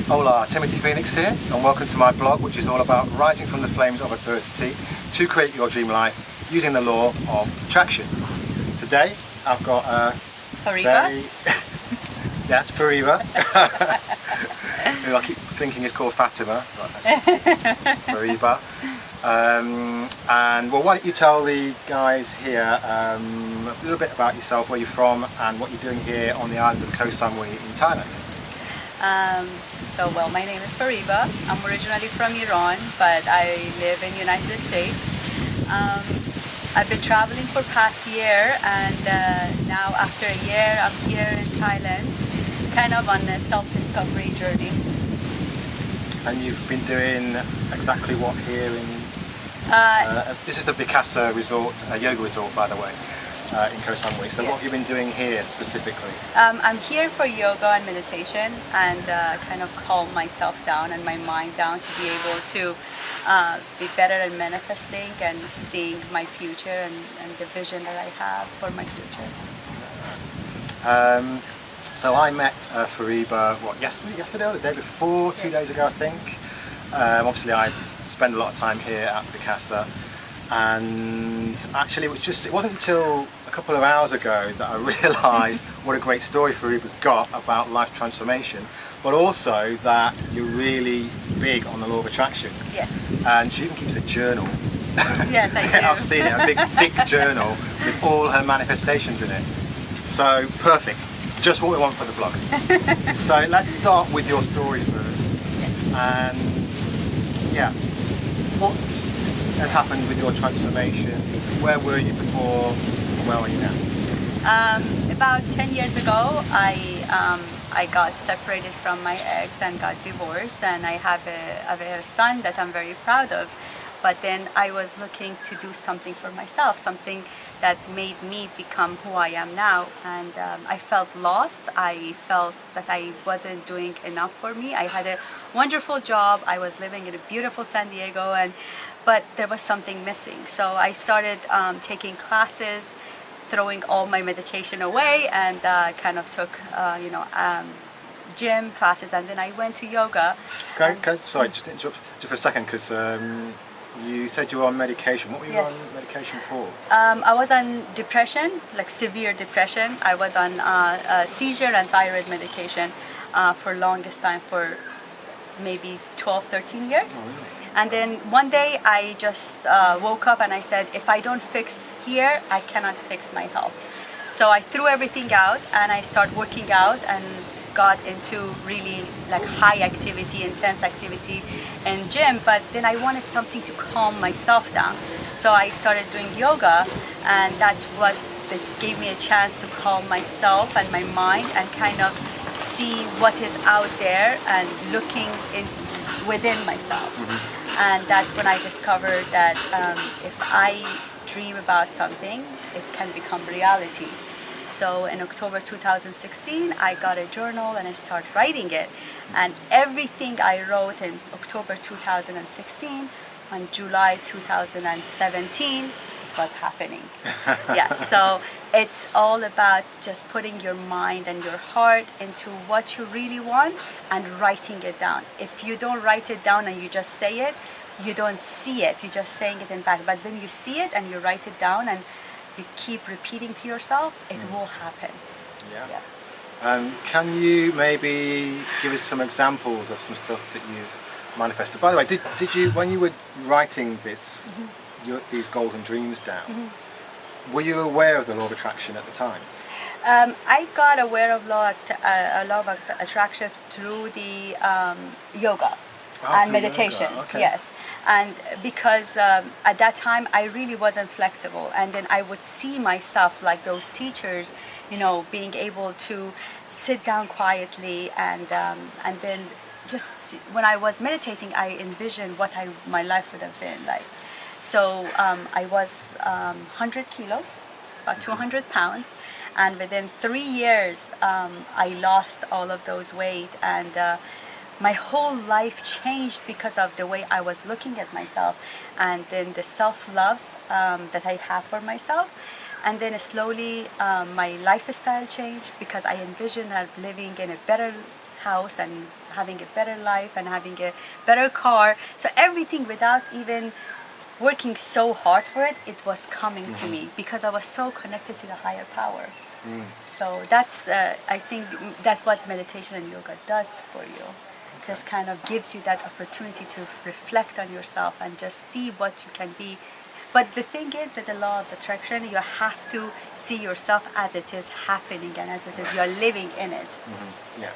Hola, Timothy Phoenix here, and welcome to my blog, which is all about rising from the flames of adversity to create your dream life using the law of attraction. Today, I've got a Fariba. Yes, Fariba, who I keep thinking is called Fatima, Fariba. And well, why don't you tell the guys here a little bit about yourself, where you're from, and what you're doing here on the island of Koh Samui in Thailand. Well, my name is Fariba. I'm originally from Iran, but I live in the United States. I've been traveling for past year, and now after a year I'm here in Thailand, kind of on a self-discovery journey. And you've been doing exactly what here in... this is the Vikasa resort, yoga resort, by the way, in Koh Samui. So yes. What have you been doing here specifically? I'm here for yoga and meditation, and kind of calm myself down and my mind down to be able to be better at manifesting and seeing my future and the vision that I have for my future. So I met Fariba, what, yesterday or the day before, 2 days ago I think. Obviously I spend a lot of time here at Vikasa, and actually it wasn't until a couple of hours ago that I realised what a great story Fariba's got about life transformation, but also that you're really big on the law of attraction. Yes. And she even keeps a journal. Yes, I do. I've seen it, a big thick journal with all her manifestations in it. So perfect, just what we want for the blog. So let's start with your story first. Yes. And yeah, what has happened with your transformation? Where were you before and where are you now? About 10 years ago, I got separated from my ex and got divorced, and I have a son that I'm very proud of. But then I was looking to do something for myself, something that made me become who I am now. And I felt lost. I felt that I wasn't doing enough for me. I had a wonderful job. I was living in a beautiful San Diego, but there was something missing. So I started taking classes, throwing all my meditation away, and kind of took, gym classes, and then I went to yoga. Okay. Sorry, just to interrupt just for a second, because you said you were on medication. What were you on medication for? I was on depression, like severe depression. I was on seizure and thyroid medication for longest time, for maybe 12, 13 years. Oh, really? And then one day I just woke up and I said, if I don't fix here, I cannot fix my health. So I threw everything out and I started working out and got into really like high activity, intense activity and gym, but then I wanted something to calm myself down. So I started doing yoga, and that's what gave me a chance to calm myself and my mind and kind of see what is out there and looking within myself. Mm-hmm. And that's when I discovered that if I dream about something, it can become reality. So in October 2016, I got a journal and I started writing it. And everything I wrote in October 2016, on July 2017, it was happening. Yeah, so it's all about just putting your mind and your heart into what you really want and writing it down. If you don't write it down and you just say it, you don't see it, you're just saying it in back. But when you see it and you write it down and you keep repeating to yourself, it will happen. Yeah. Can you maybe give us some examples of some stuff that you've manifested? By the way, did you, when you were writing this, these goals and dreams down, were you aware of the law of attraction at the time? I got aware of law of attraction through the yoga. And meditation, okay. Yes. And because at that time I really wasn't flexible, and then I would see myself like those teachers, being able to sit down quietly, and then just when I was meditating, I envisioned what my life would have been like. So I was 100 kilos, about 200 pounds, and within 3 years I lost all of those weight, and my whole life changed because of the way I was looking at myself, and then the self-love that I have for myself. And then slowly my lifestyle changed because I envisioned living in a better house and having a better life and having a better car. So everything, without even working so hard for it, it was coming to me because I was so connected to the higher power. So that's, I think that's what meditation and yoga does for you. Just kind of gives you that opportunity to reflect on yourself and just see what you can be. But the thing is, with the law of attraction, you have to see yourself as it is happening and as it is you're living in it. Yeah,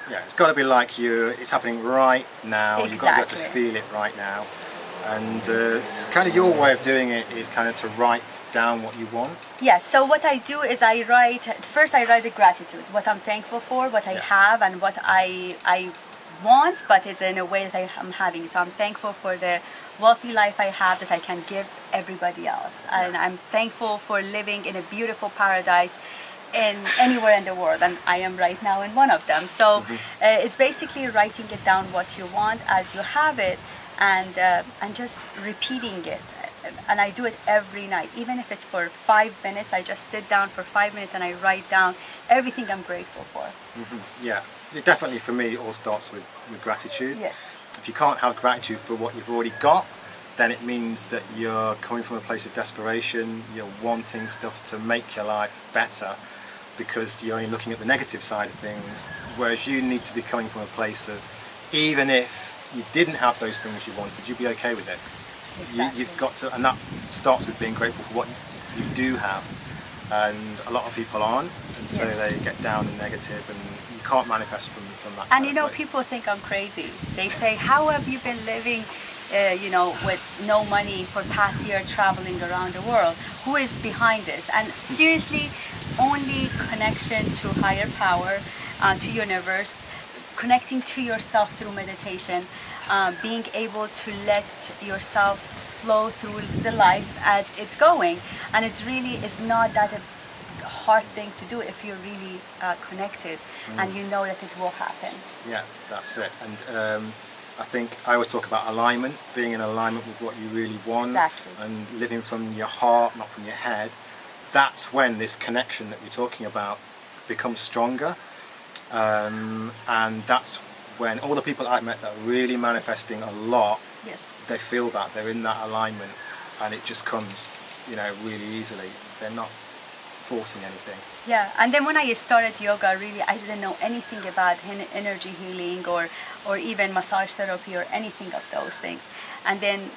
yeah. It's got to be like it's happening right now. Exactly. You've got to be able to feel it right now. And it's kind of your way of doing it is kind of to write down what you want. Yes, so what I do is I write the gratitude, what I'm thankful for, what I have, and what I want, but is in a way that I'm having. So I'm thankful for the wealthy life I have that I can give everybody else. And I'm thankful for living in a beautiful paradise in anywhere in the world, and I am right now in one of them. So it's basically writing it down what you want as you have it, and just repeating it. And I do it every night, even if it's for 5 minutes. I just sit down for 5 minutes and I write down everything I'm grateful for. Yeah, it definitely for me it all starts with gratitude. Yes. If you can't have gratitude for what you've already got, then it means that you're coming from a place of desperation, you're wanting stuff to make your life better because you're only looking at the negative side of things, whereas you need to be coming from a place of, even if you didn't have those things you wanted, you'd be okay with it. Exactly. You've got to, and that starts with being grateful for what you do have, and a lot of people aren't, and so they get down and negative, and you can't manifest from that. And you know, people think I'm crazy. They say, how have you been living with no money for past year, traveling around the world? Who is behind this? And seriously, only connection to higher power, to universe, connecting to yourself through meditation, being able to let yourself flow through the life as it's going. And it's not that a hard thing to do if you're really connected and you know that it will happen. Yeah, that's it. And I think I always talk about alignment, being in alignment with what you really want. Exactly. And living from your heart, not from your head. That's when this connection that you're talking about becomes stronger. And that's when all the people I've met that are really manifesting a lot, they feel that, they're in that alignment, and it just comes, really easily. They're not forcing anything. Yeah, and then when I started yoga, really, I didn't know anything about energy healing or even massage therapy or anything of those things. And then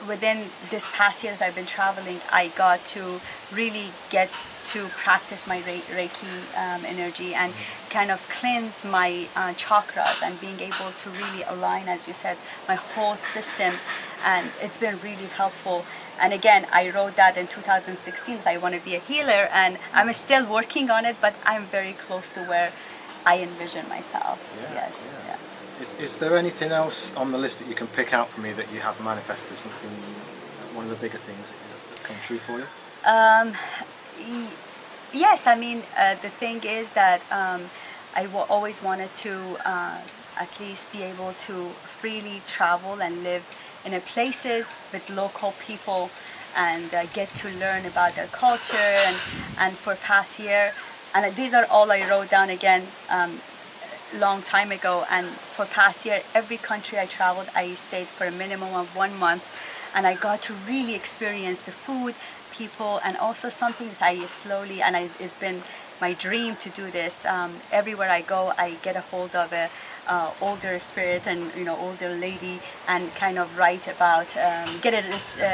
within this past year that I've been traveling, I got to really get to practice my Reiki energy and kind of cleanse my chakras and being able to really align, as you said, my whole system. And it's been really helpful. And again, I wrote that in 2016 that I want to be a healer, and I'm still working on it, but I'm very close to where I envision myself. Yeah. Is there anything else on the list that you can pick out for me that you have manifested something, one of the bigger things that's come true for you? Yes, I mean, the thing is that I always wanted to at least be able to freely travel and live in places with local people and get to learn about their culture. And for past year, and these are all I wrote down again long time ago, and for past year, every country I traveled, I stayed for a minimum of 1 month, and I got to really experience the food, people, and also something that I slowly, and it's been my dream to do this. Everywhere I go, I get a hold of a older spirit and older lady, and kind of write about get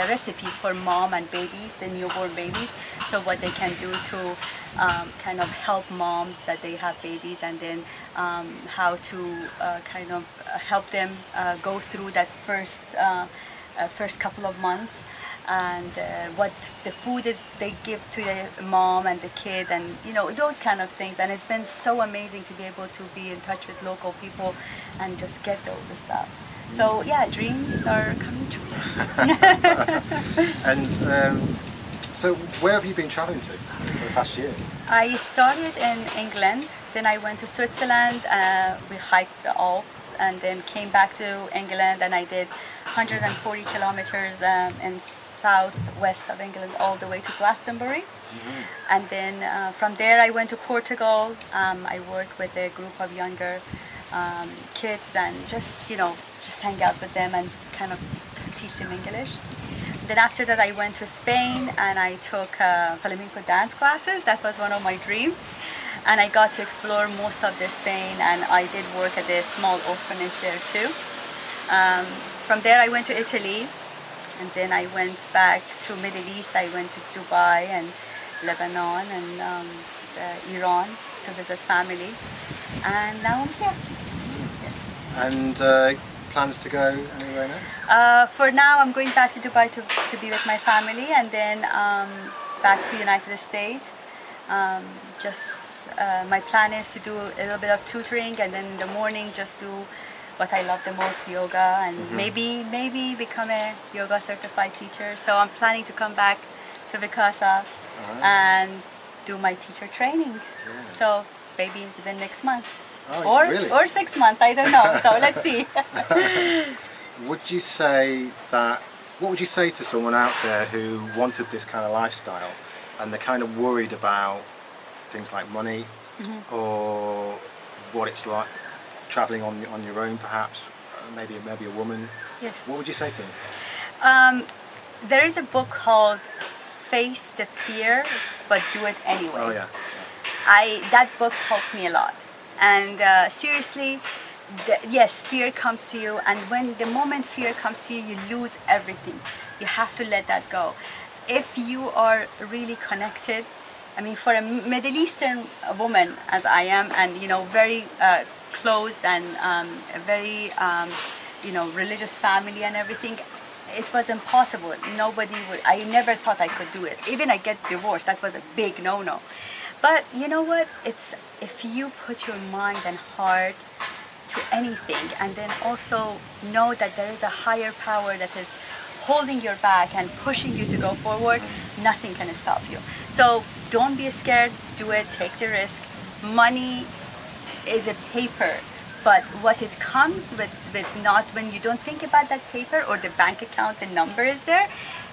recipes for mom and babies, the newborn babies, so what they can do to kind of help moms that they have babies, and then how to kind of help them go through that first couple of months, and what the food is they give to the mom and the kid, and those kind of things. And it's been so amazing to be able to be in touch with local people and just get those stuff. So yeah, dreams are coming true. And so where have you been traveling to for the past year? I started in England Then I went to Switzerland. We hiked the Alps, and then came back to England, and I did 140 kilometers in southwest of England, all the way to Glastonbury. And then from there I went to Portugal. I worked with a group of younger kids, and just hang out with them and kind of teach them English. Then after that I went to Spain, and I took flamenco dance classes. That was one of my dreams, and I got to explore most of the Spain, and I did work at a small orphanage there too. From there I went to Italy, and then I went back to Middle East. I went to Dubai and Lebanon and Iran to visit family, and now I'm here. And plans to go anywhere next? For now, I'm going back to Dubai to be with my family, and then back to United States. My plan is to do a little bit of tutoring, and then in the morning just do what I love the most, yoga, and maybe become a yoga certified teacher. So I'm planning to come back to Vikasa and do my teacher training. Yeah. So maybe the next month. Oh, really? Or 6 months, I don't know. So let's see. What would you say to someone out there who wanted this kind of lifestyle, and they're kind of worried about things like money, or what it's like traveling on your own, perhaps, maybe a woman? Yes. What would you say to them? There is a book called Face the Fear, but Do It Anyway. Oh yeah. That book helped me a lot. And seriously, yes, fear comes to you, and when the moment fear comes to you, you lose everything. You have to let that go. If you are really connected, I mean, for a Middle Eastern woman as I am, and very closed and a very religious family and everything, it was impossible. Nobody would. I never thought I could do it. Even I get divorced. That was a big no-no. But you know what? It's if you put your mind and heart to anything, and then also know that there is a higher power that is holding your back and pushing you to go forward, nothing can stop you. So don't be scared. Do it. Take the risk. Money is a paper, but what it comes with not when you don't think about that paper or the bank account, the number is there.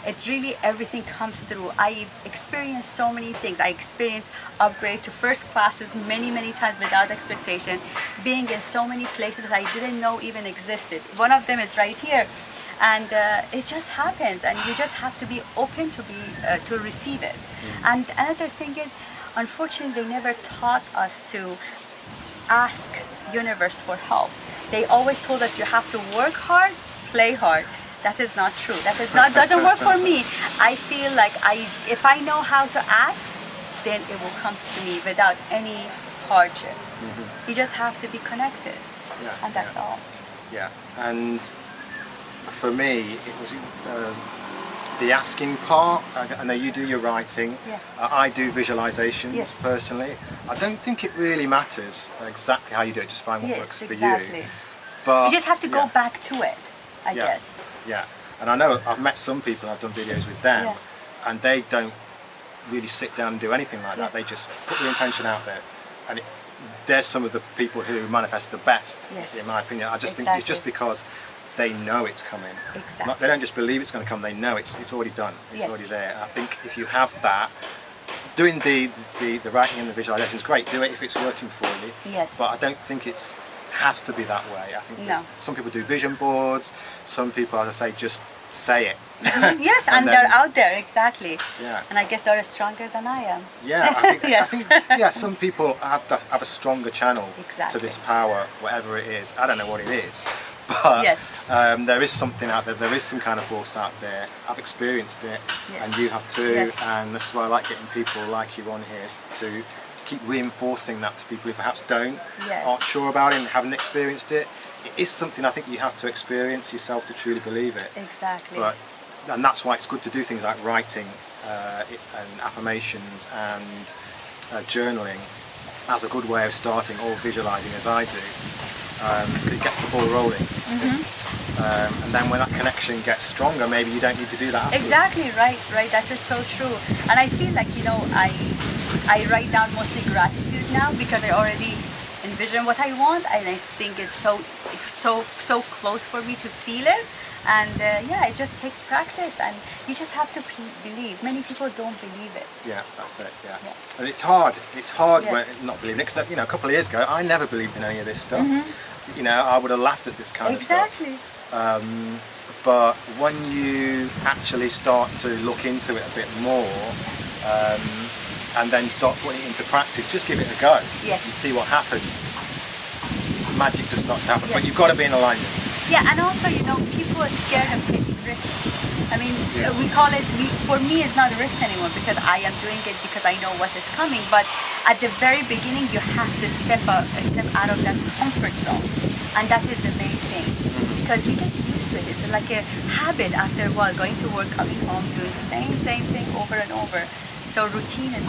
It's really everything comes through. I experienced so many things. I experienced upgrade to first classes many times without expectation, being in so many places that I didn't know even existed. One of them is right here, and it just happens, and you just have to be open to receive it. And another thing is, unfortunately, they never taught us to ask universe for help. They always told us you have to work hard, play hard. That is not true. Doesn't work for me. I feel like if I know how to ask, then it will come to me without any hardship. You just have to be connected, and that's all. Yeah, and for me, it was the asking part. I know you do your writing. Yeah. I do visualizations personally. I don't think it really matters exactly how you do it. Just find what works for you. But you just have to go back to it, I guess. Yeah, and I know I've met some people, I've done videos with them, and they don't really sit down and do anything like that. They just put the intention out there, and there's some of the people who manifest the best, in my opinion. I just think it's just because they know it's coming. Exactly. They don't just believe it's going to come, they know it's already done, it's already there. And I think if you have that, doing the writing and the visualization is great, do it if it's working for you, but I don't think it's has to be that way. I think some people do vision boards, some people, as I say, just say it. Yes, and they're out there, exactly. Yeah. And I guess they're stronger than I am. Yeah, I think some people have a stronger channel to this power, whatever it is. I don't know what it is, but there is something out there, there is some kind of force out there. I've experienced it, and you have too, and this is why I like getting people like you on here to keep reinforcing that to people who perhaps aren't sure about it and haven't experienced it. It is something I think you have to experience yourself to truly believe it. Exactly. And that's why it's good to do things like writing and affirmations and journaling as a good way of starting, or visualizing as I do. It gets the ball rolling. And then when that connection gets stronger, maybe you don't need to do that afterwards. Exactly, right, that is so true. And I feel like, I write down mostly gratitude now because I already envision what I want, and I think it's so close for me to feel it. And yeah, it just takes practice, and you just have to believe. Many people don't believe it. Yeah, that's it. Yeah, and it's hard. It's hard Yes. when not believing it. 'Cause, you know, a couple of years ago, I never believed in any of this stuff. You know, I would have laughed at this kind of stuff. Exactly. But when you actually start to look into it a bit more, and then start putting it into practice, just give it a go. Yes. And see what happens. Magic just starts to happen. Yes. But you've got to be in alignment. Yeah, and also, you know, people are scared of taking risks. I mean, Yeah. we call it, for me it's not a risk anymore because I am doing it because I know what is coming. But at the very beginning, you have to step out of that comfort zone. And that is the main thing. Because we get used to it. It's like a habit after a while, going to work, coming home, doing the same thing over and over. So routine, it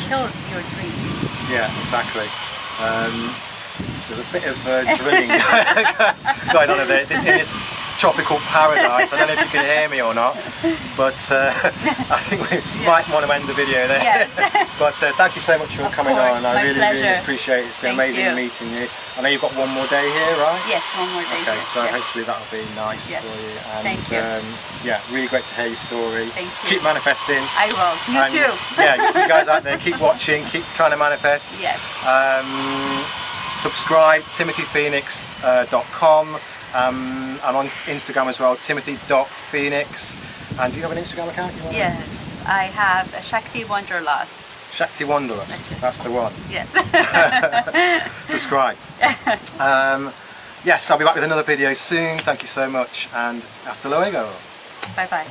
kills your dreams. Yeah, exactly. There's a bit of drilling going on in this tropical paradise. I don't know if you can hear me or not, but I think we might want to end the video there. Yes. But thank you so much for coming course, on. I my really pleasure. appreciate it. It's been Thank amazing you. meeting you. I know you've got one more day here, right? Yes, one more day. Okay, here. so Yes. hopefully that'll be nice Yes. for you. And, Thank you. Yeah, really great to hear your story. Thank you. Keep manifesting. I will. You And, too. Yeah, you guys out there, keep watching, keep trying to manifest. Yes. Subscribe, timothyphoenix.com. I'm on Instagram as well, timothy.phoenix. And do you have an Instagram account? Yes, I have a Shakti Wanderlust. Shakti Wanderlust, that's the one. Yes. Subscribe. Yes, I'll be back with another video soon. Thank you so much, and hasta luego. Bye bye.